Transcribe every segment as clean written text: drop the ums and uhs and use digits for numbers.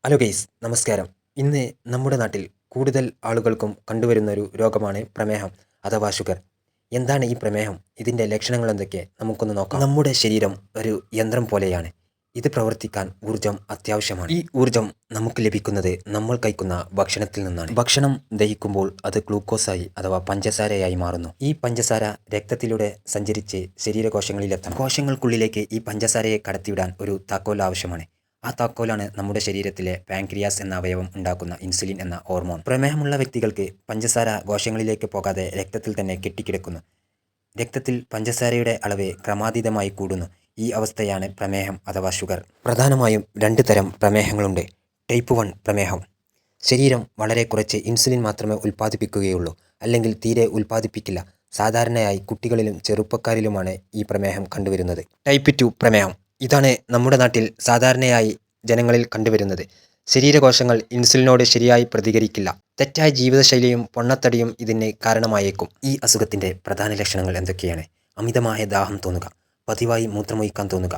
Hello guys, നമസ്കാരം. ഇന്ന് നമ്മുടെ നാട്ടിൽ കൂടുതൽ ആളുകൾക്കും കണ്ടുവരുന്നൊരു രോഗമാണ് പ്രമേഹം അഥവാ ഷുഗർ. എന്താണ് ഈ പ്രമേഹം? ഇതിൻ്റെ ലക്ഷണങ്ങൾ എന്തൊക്കെ? നമുക്കൊന്ന് നോക്കാം. നമ്മുടെ ശരീരം ഒരു യന്ത്രം പോലെയാണ്. ഇത് പ്രവർത്തിക്കാൻ ഊർജം അത്യാവശ്യമാണ്. ഈ ഊർജം നമുക്ക് ലഭിക്കുന്നത് നമ്മൾ കഴിക്കുന്ന ഭക്ഷണത്തിൽ നിന്നാണ്. ഭക്ഷണം ദഹിക്കുമ്പോൾ അത് ഗ്ലൂക്കോസായി അഥവാ പഞ്ചസാരയായി മാറുന്നു. ഈ പഞ്ചസാര രക്തത്തിലൂടെ സഞ്ചരിച്ച് ശരീരകോശങ്ങളിലെത്തണം. കോശങ്ങൾക്കുള്ളിലേക്ക് ഈ പഞ്ചസാരയെ കടത്തിവിടാൻ ഒരു താക്കോൽ ആവശ്യമാണ്. ആ താക്കോലാണ് നമ്മുടെ ശരീരത്തിലെ പാൻക്രിയാസ് എന്ന അവയവം ഉണ്ടാക്കുന്ന ഇൻസുലിൻ എന്ന ഹോർമോൺ. പ്രമേഹമുള്ള വ്യക്തികൾക്ക് പഞ്ചസാര കോശങ്ങളിലേക്ക് പോകാതെ രക്തത്തിൽ തന്നെ കെട്ടിക്കിടക്കുന്നു. രക്തത്തിൽ പഞ്ചസാരയുടെ അളവ് ക്രമാതീതമായി കൂടുന്നു. ഈ അവസ്ഥയാണ് പ്രമേഹം അഥവാ ഷുഗർ. പ്രധാനമായും 2 തരം പ്രമേഹങ്ങളുണ്ട്. ടൈപ്പ് 1 പ്രമേഹം. ശരീരം വളരെ കുറച്ച് ഇൻസുലിൻ മാത്രമേ ഉൽപ്പാദിപ്പിക്കുകയുള്ളൂ, അല്ലെങ്കിൽ തീരെ ഉൽപ്പാദിപ്പിക്കില്ല. സാധാരണയായി കുട്ടികളിലും ചെറുപ്പക്കാരിലുമാണ് ഈ പ്രമേഹം കണ്ടുവരുന്നത്. ടൈപ്പ് 2 പ്രമേഹം. ഇതാണ് നമ്മുടെ നാട്ടിൽ സാധാരണയായി ജനങ്ങളിൽ കണ്ടുവരുന്നത്. ശരീരകോശങ്ങൾ ഇൻസുലിനോട് ശരിയായി പ്രതികരിക്കില്ല. തെറ്റായ ജീവിതശൈലിയും പൊണ്ണത്തടിയും ഇതിന് കാരണമായേക്കും. ഈ അസുഖത്തിൻ്റെ പ്രധാന ലക്ഷണങ്ങൾ എന്തൊക്കെയാണ്? അമിതമായ ദാഹം തോന്നുക, പതിവായി മൂത്രമൊഴിക്കാൻ തോന്നുക,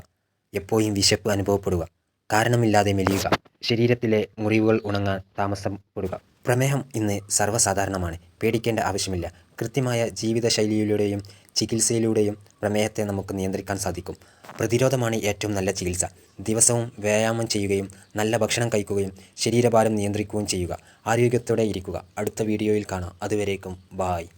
എപ്പോഴും വിശപ്പ് അനുഭവപ്പെടുക, കാരണമില്ലാതെ മെലിയുക, ശരീരത്തിലെ മുറിവുകൾ ഉണങ്ങാൻ താമസപ്പെടുക. പ്രമേഹം ഇന്ന് സർവ്വസാധാരണമാണ്. പേടിക്കേണ്ട ആവശ്യമില്ല. കൃത്യമായ ജീവിതശൈലിയിലൂടെയും ചികിത്സയിലൂടെയും പ്രമേഹത്തെ നമുക്ക് നിയന്ത്രിക്കാൻ സാധിക്കും. പ്രതിരോധമാണ് ഏറ്റവും നല്ല ചികിത്സ. ദിവസവും വ്യായാമം ചെയ്യുകയും നല്ല ഭക്ഷണം കഴിക്കുകയും ശരീരഭാരം നിയന്ത്രിക്കുകയും ചെയ്യുക. ആരോഗ്യത്തോടെ ഇരിക്കുക. അടുത്ത വീഡിയോയിൽ കാണാം. അതുവരേക്കും ബായ്.